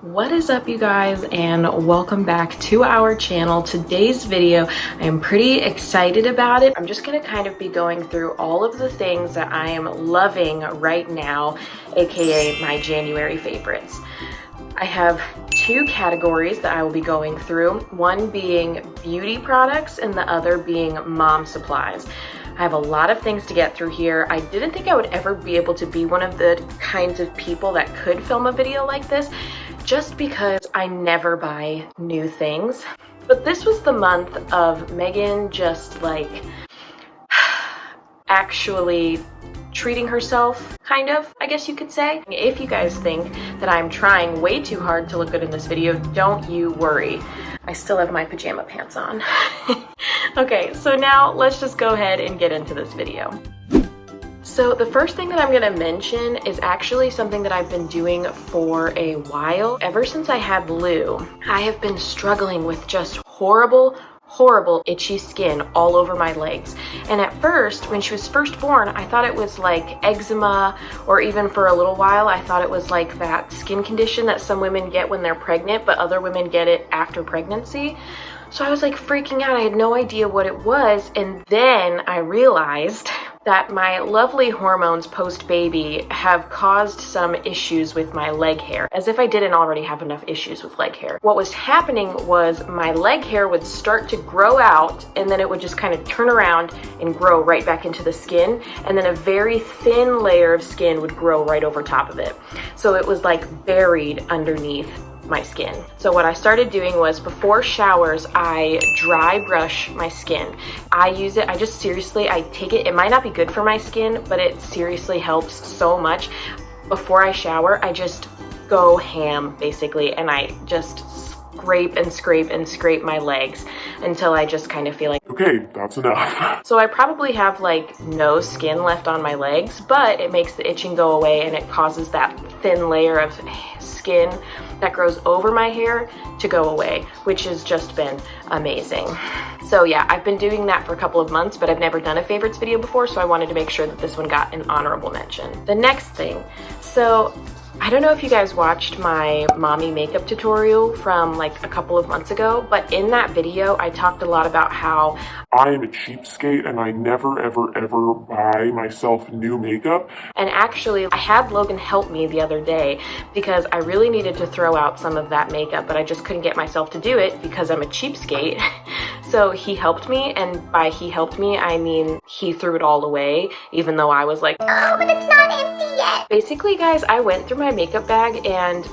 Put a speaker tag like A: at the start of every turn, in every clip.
A: What is up, you guys, and welcome back to our channel. Today's video, I am pretty excited about it. I'm just gonna kind of be going through all of the things that I am loving right now, aka my January favorites. I have two categories that I will be going through, one being beauty products and the other being mom supplies. I have a lot of things to get through here. I didn't think I would ever be able to be one of the kinds of people that could film a video like this, just because I never buy new things. But this was the month of Megan just like actually treating herself, kind of, I guess you could say. If you guys think that I'm trying way too hard to look good in this video, don't you worry. I still have my pajama pants on. Okay, so now let's just go ahead and get into this video. So the first thing that I'm gonna mention is actually something that I've been doing for a while. Ever since I had Lou, I have been struggling with just horrible itchy skin all over my legs. And at first, when she was first born, I thought it was like eczema, or even for a little while, I thought it was like that skin condition that some women get when they're pregnant, but other women get it after pregnancy. So I was like freaking out. I had no idea what it was. And then I realized that my lovely hormones post-baby have caused some issues with my leg hair, as if I didn't already have enough issues with leg hair. What was happening was my leg hair would start to grow out, and then it would just kind of turn around and grow right back into the skin, and then a very thin layer of skin would grow right over top of it. So it was like buried underneath my skin. So what I started doing was, before showers, I dry brush my skin. I use it, I take it. It might not be good for my skin, but it seriously helps so much. Before I shower, I just go ham basically, and I just scrape and scrape and scrape my legs until I just kind of feel like,
B: okay, that's enough.
A: So I probably have like no skin left on my legs, but it makes the itching go away, and it causes that thin layer of skin that grows over my hair to go away, which has just been amazing. So yeah, I've been doing that for a couple of months, but I've never done a favorites video before, so I wanted to make sure that this one got an honorable mention. The next thing, so I don't know if you guys watched my mommy makeup tutorial from like a couple of months ago, but in that video, I talked a lot about how
B: I am a cheapskate and I never, ever buy myself new makeup.
A: And actually, I had Logan help me the other day because I really needed to throw out some of that makeup, but I just couldn't get myself to do it because I'm a cheapskate. So he helped me, and by he helped me, I mean he threw it all away, even though I was like, oh, but it's not empty yet. Basically, guys, I went through my makeup bag, and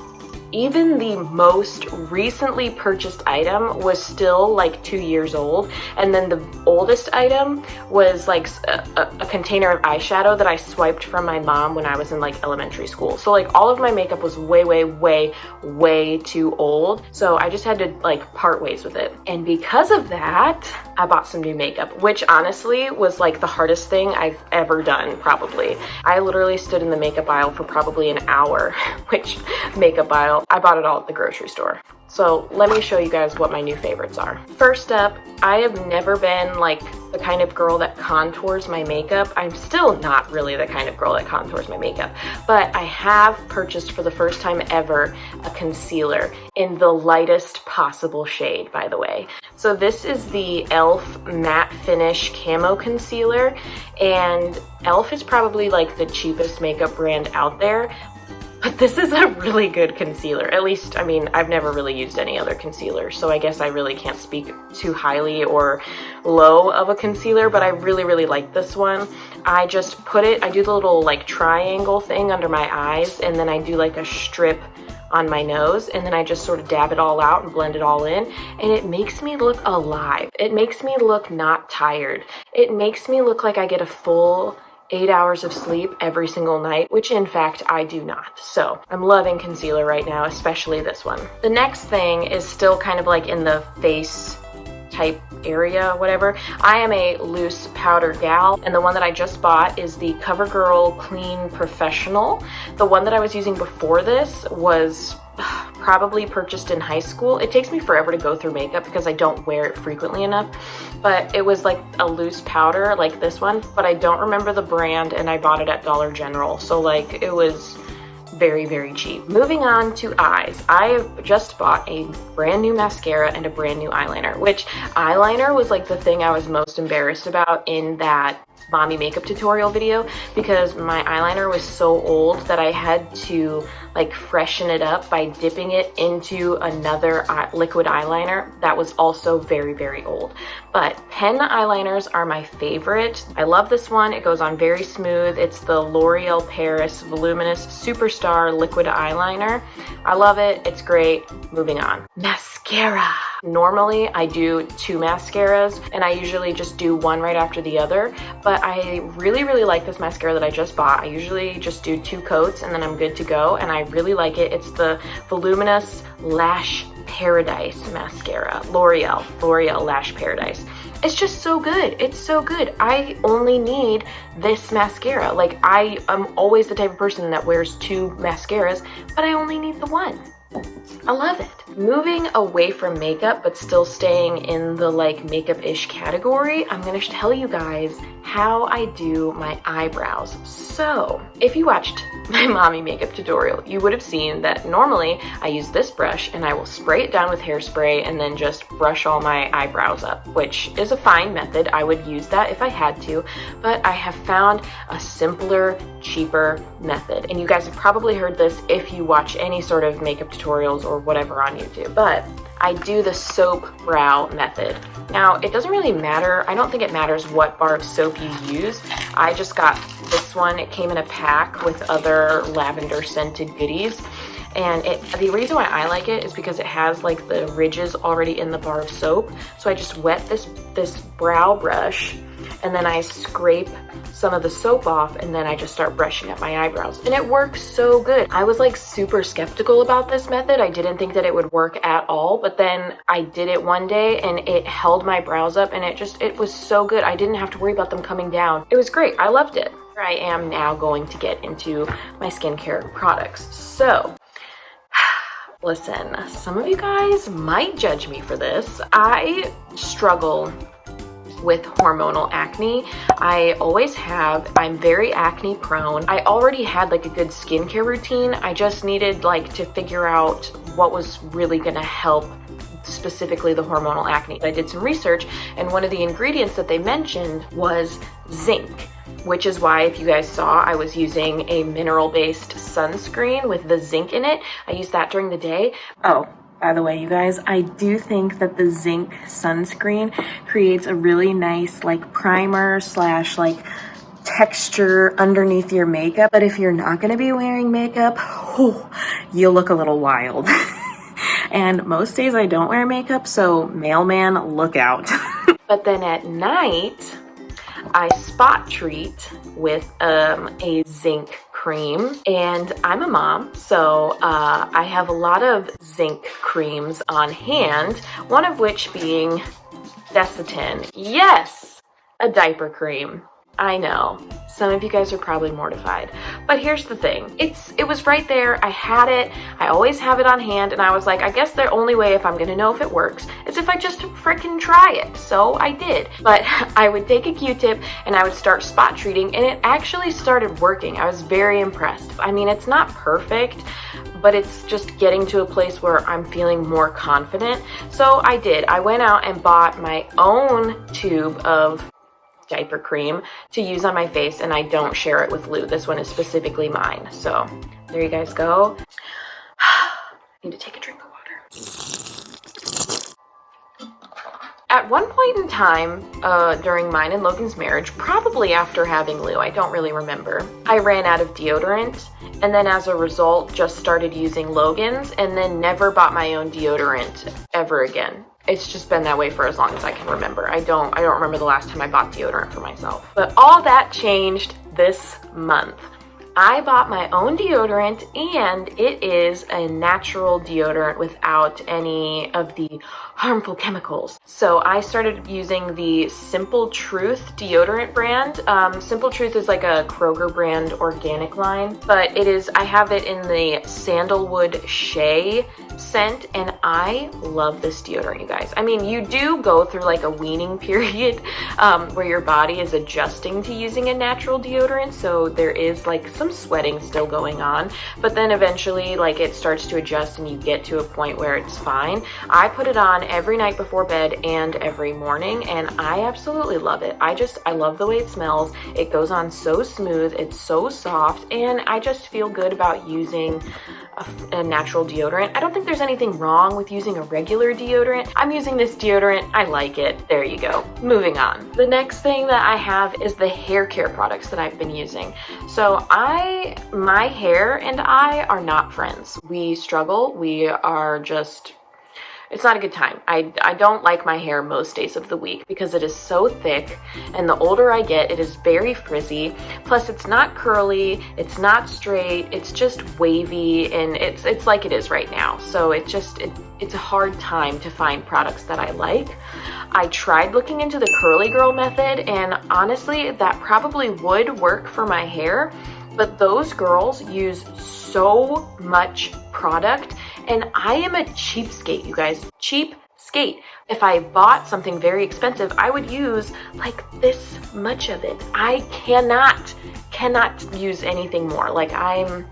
A: even the most recently purchased item was still like 2 years old. And then the oldest item was like a container of eyeshadow that I swiped from my mom when I was in like elementary school. So like all of my makeup was way too old. So I just had to like part ways with it. And because of that, I bought some new makeup, which honestly was like the hardest thing I've ever done, probably. I literally stood in the makeup aisle for probably an hour, which makeup aisle, I bought it all at the grocery store. So let me show you guys what my new favorites are. First up, I have never been like the kind of girl that contours my makeup. I'm still not really the kind of girl that contours my makeup, but I have purchased for the first time ever a concealer in the lightest possible shade, by the way. So this is the e.l.f. Matte Finish Camo Concealer, and e.l.f. is probably like the cheapest makeup brand out there. But this is a really good concealer. At least, I mean, I've never really used any other concealer, so I guess I really can't speak too highly or low of a concealer, but I really like this one. I just put it, I do the little like triangle thing under my eyes, and then I do like a strip on my nose, and then I just sort of dab it all out and blend it all in, and it makes me look alive. It makes me look not tired. It makes me look like I get a full 8 hours of sleep every single night, which in fact I do not. So I'm loving concealer right now, especially this one. The next thing is still kind of like in the face type area, whatever. I am a loose powder gal, and the one that I just bought is the CoverGirl Clean Professional. The one that I was using before this was probably purchased in high school. It takes me forever to go through makeup because I don't wear it frequently enough, but it was like a loose powder like this one, but I don't remember the brand, and I bought it at Dollar General. So like it was very, very cheap. Moving on to eyes. I have just bought a brand new mascara and a brand new eyeliner, which eyeliner was like the thing I was most embarrassed about in that mommy makeup tutorial video, because my eyeliner was so old that I had to like freshen it up by dipping it into another liquid eyeliner that was also very, very old. But pen eyeliners are my favorite. I love this one. It goes on very smooth. It's the L'Oreal Paris Voluminous Superstar Liquid Eyeliner. I love it. It's great. Moving on. Mascara. Normally I do 2 mascaras and I usually just do one right after the other, but I really, really like this mascara that I just bought. I usually just do 2 coats and then I'm good to go, and I really like it. It's the Voluminous Lash Paradise mascara. L'Oreal Lash Paradise. It's just so good. It's so good. I only need this mascara. Like, I am always the type of person that wears 2 mascaras, but I only need the one. I love it. Moving away from makeup, but still staying in the like makeup-ish category, I'm gonna tell you guys how I do my eyebrows. So, if you watched my mommy makeup tutorial, you would have seen that normally I use this brush and I will spray it down with hairspray and then just brush all my eyebrows up, which is a fine method. I would use that if I had to, but I have found a simpler, cheaper method. And you guys have probably heard this if you watch any sort of makeup tutorials or whatever on YouTube, but I do the soap brow method. Now, it doesn't really matter. I don't think it matters what bar of soap you use. I just got this one. It came in a pack with other lavender scented goodies. And the reason why I like it is because it has like the ridges already in the bar of soap. So I just wet this brow brush and then I scrape some of the soap off and then I just start brushing up my eyebrows. And it works so good. I was like super skeptical about this method. I didn't think that it would work at all, but then I did it one day and it held my brows up and it was so good. I didn't have to worry about them coming down. It was great. I loved it. I am now going to get into my skincare products. So, listen, some of you guys might judge me for this. I struggle with hormonal acne. I always have. I'm very acne prone. I already had like a good skincare routine. I just needed like to figure out what was really gonna help specifically the hormonal acne. I did some research and one of the ingredients that they mentioned was zinc, which is why if you guys saw, I was using a mineral-based sunscreen with the zinc in it. I used that during the day. Oh, by the way, you guys, I do think that the zinc sunscreen creates a really nice like primer slash like texture underneath your makeup. But if you're not gonna be wearing makeup, you'll look a little wild. And most days I don't wear makeup, so mailman, look out. But then at night, I spot treat with a zinc cream, and I'm a mom, so I have a lot of zinc creams on hand, one of which being Desitin. Yes, a diaper cream. I know, some of you guys are probably mortified, but here's the thing. It was right there. I had it. I always have it on hand, and I was like, I guess the only way if I'm gonna know if it works is if I just frickin' try it. So I did. But I would take a Q-tip and I would start spot treating, and it actually started working. I was very impressed. I mean, it's not perfect, but it's just getting to a place where I'm feeling more confident. So I did. I went out and bought my own tube of diaper cream to use on my face, and I don't share it with Lou. This one is specifically mine. So there you guys go. Need to take a drink of water. At one point in time during mine and Logan's marriage, probably after having Lou, I don't really remember, I ran out of deodorant, and then as a result just started using Logan's, and then never bought my own deodorant ever again. It's just been that way for as long as I can remember. I don't remember the last time I bought deodorant for myself. But all that changed this month. I bought my own deodorant, and it is a natural deodorant without any of the harmful chemicals. So I started using the Simple Truth deodorant brand. Simple Truth is like a Kroger brand organic line, but I have it in the Sandalwood Shea scent, and I love this deodorant, you guys. I mean, you do go through like a weaning period where your body is adjusting to using a natural deodorant, so there is like some some sweating still going on, but then eventually like it starts to adjust and you get to a point where it's fine. I put it on every night before bed and every morning, and I absolutely love it. I love the way it smells. It goes on so smooth, it's so soft, and I just feel good about using a natural deodorant. I don't think there's anything wrong with using a regular deodorant. I'm using this deodorant, I like it. There you go. Moving on. The next thing that I have is the hair care products that I've been using. So my hair and I are not friends. We struggle. We are just, it's not a good time. I don't like my hair most days of the week because it is so thick, and the older I get, it is very frizzy. Plus it's not curly, it's not straight, it's just wavy, and it's like it is right now. So it's a hard time to find products that I like. I tried looking into the curly girl method, and honestly, that probably would work for my hair, but those girls use so much product, and I am a cheapskate, you guys. Cheapskate. If I bought something very expensive, I would use like this much of it. I cannot use anything more. Like I'm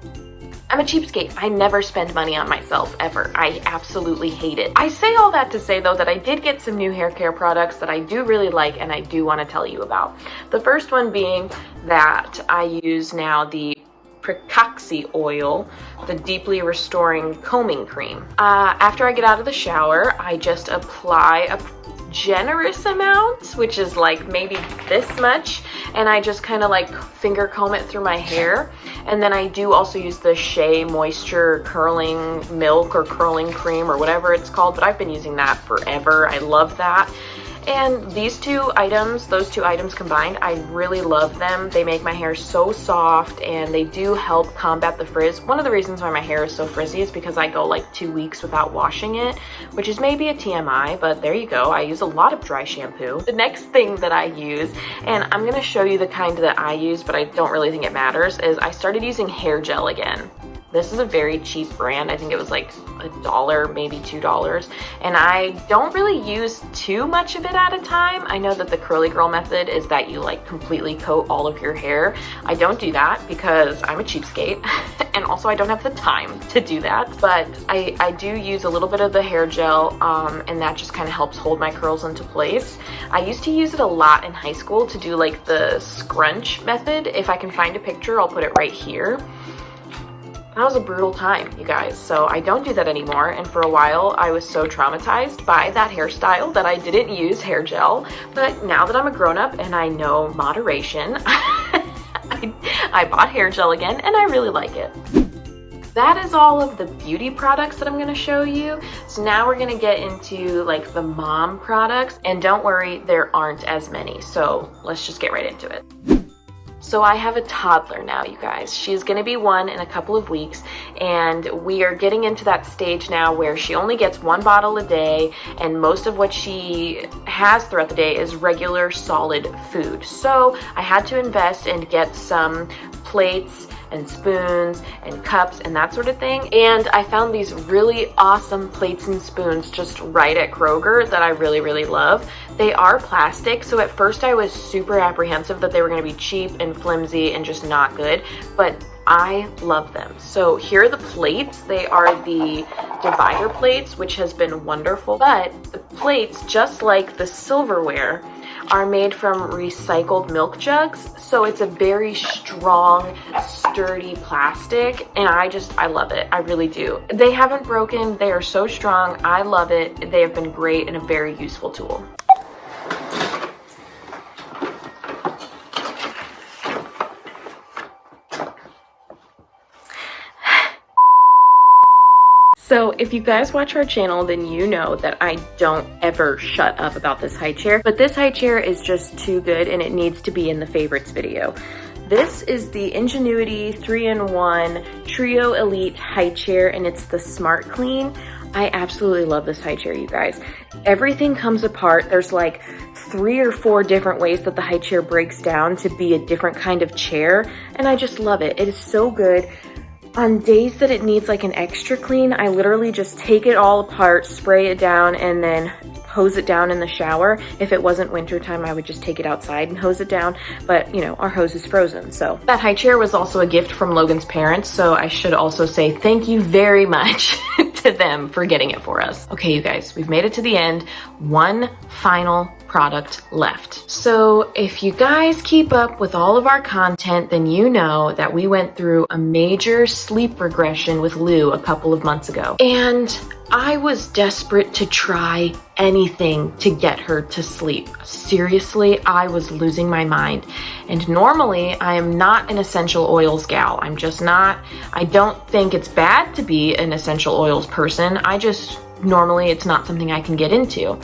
A: a cheapskate. I never spend money on myself, ever. I absolutely hate it. I say all that to say, though, that I did get some new hair care products that I do really like and I do want to tell you about. The first one being that I use now the Precoxy oil, the deeply restoring combing cream. After I get out of the shower, I just apply a generous amount, which is like maybe this much, and I just kind of like finger comb it through my hair. And then I do also use the Shea Moisture curling milk or curling cream or whatever it's called, but I've been using that forever. I love that. And those two items combined, I really love them. They make my hair so soft, and they do help combat the frizz. One of the reasons why my hair is so frizzy is because I go like 2 weeks without washing it, which is maybe a TMI, but there you go. I use a lot of dry shampoo. The next thing that I use, and I'm gonna show you the kind that I use, but I don't really think it matters, is I started using hair gel again. This is a very cheap brand. I think it was like $1, maybe $2. And I don't really use too much of it at a time. I know that the curly girl method is that you like completely coat all of your hair. I don't do that because I'm a cheapskate and also I don't have the time to do that. But I do use a little bit of the hair gel and that just kind of helps hold my curls into place. I used to use it a lot in high school to do like the scrunch method. If I can find a picture, I'll put it right here. That was a brutal time, you guys, so I don't do that anymore, and for a while I was so traumatized by that hairstyle that I didn't use hair gel, but now that I'm a grown-up and I know moderation, I bought hair gel again, and I really like it. That is all of the beauty products that I'm going to show you. So now we're going to get into like the mom products, and don't worry, there aren't as many, so let's just get right into it. So I have a toddler now, you guys. She's gonna be 1 in a couple of weeks, and we are getting into that stage now where she only gets 1 bottle a day, and most of what she has throughout the day is regular solid food. So I had to invest and get some plates and spoons and cups and that sort of thing. And I found these really awesome plates and spoons just right at Kroger that I really, really love. They are plastic, so at first I was super apprehensive that they were gonna be cheap and flimsy and just not good, but I love them. So here are the plates. They are the divider plates, which has been wonderful, but the plates, just like the silverware, are made from recycled milk jugs, so it's a very strong, sturdy plastic, and I love it. I really do. They haven't broken. They are so strong. I love it. They have been great and a very useful tool. So if you guys watch our channel, then you know that I don't ever shut up about this high chair, but this high chair is just too good and it needs to be in the favorites video. This is the Ingenuity 3-in-1 Trio Elite high chair, and it's the Smart Clean. I absolutely love this high chair, you guys. Everything comes apart. There's like 3 or 4 different ways that the high chair breaks down to be a different kind of chair, and I just love it. It is so good. On days that it needs like an extra clean, I literally just take it all apart, spray it down, and then hose it down in the shower. If it wasn't wintertime, I would just take it outside and hose it down. But you know, our hose is frozen. So that high chair was also a gift from Logan's parents. So I should also say thank you very much to them for getting it for us. Okay, you guys, we've made it to the end. One final product left. So if you guys keep up with all of our content, then you know that we went through a major sleep regression with Lou a couple of months ago. And I was desperate to try anything to get her to sleep. Seriously, I was losing my mind. And normally I am not an essential oils gal. I'm just not. I don't think it's bad to be an essential oils person. Normally it's not something I can get into.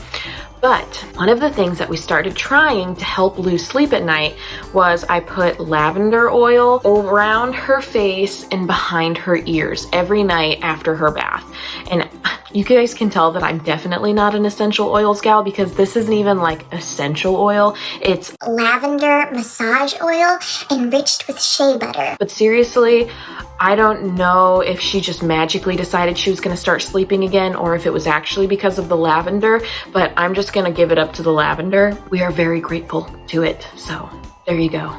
A: But one of the things that we started trying to help Lou sleep at night was I put lavender oil around her face and behind her ears every night after her bath. And you guys can tell that I'm definitely not an essential oils gal because this isn't even like essential oil. It's
C: lavender massage oil enriched with shea butter.
A: But seriously, I don't know if she just magically decided she was going to start sleeping again or if it was actually because of the lavender, but I'm just going to give it up to the lavender. We are very grateful to it. So there you go.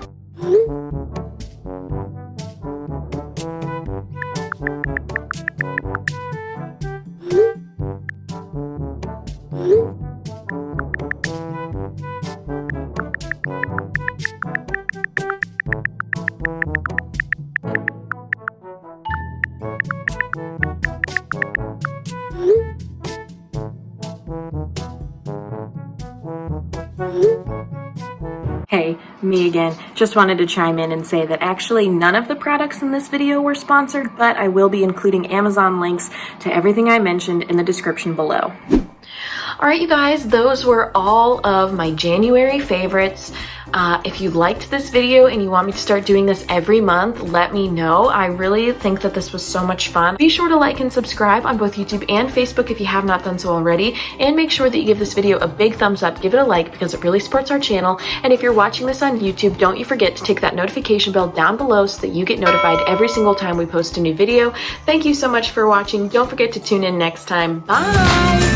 A: Hey, me again. Just wanted to chime in and say that actually none of the products in this video were sponsored, but I will be including Amazon links to everything I mentioned in the description below. All right, you guys, those were all of my January favorites. If you liked this video and you want me to start doing this every month, let me know. I really think that this was so much fun. Be sure to like and subscribe on both YouTube and Facebook if you have not done so already, and make sure that you give this video a big thumbs up, give it a like because it really supports our channel. And if you're watching this on YouTube, don't you forget to tick that notification bell down below so that you get notified every single time we post a new video. Thank you so much for watching. Don't forget to tune in next time. Bye!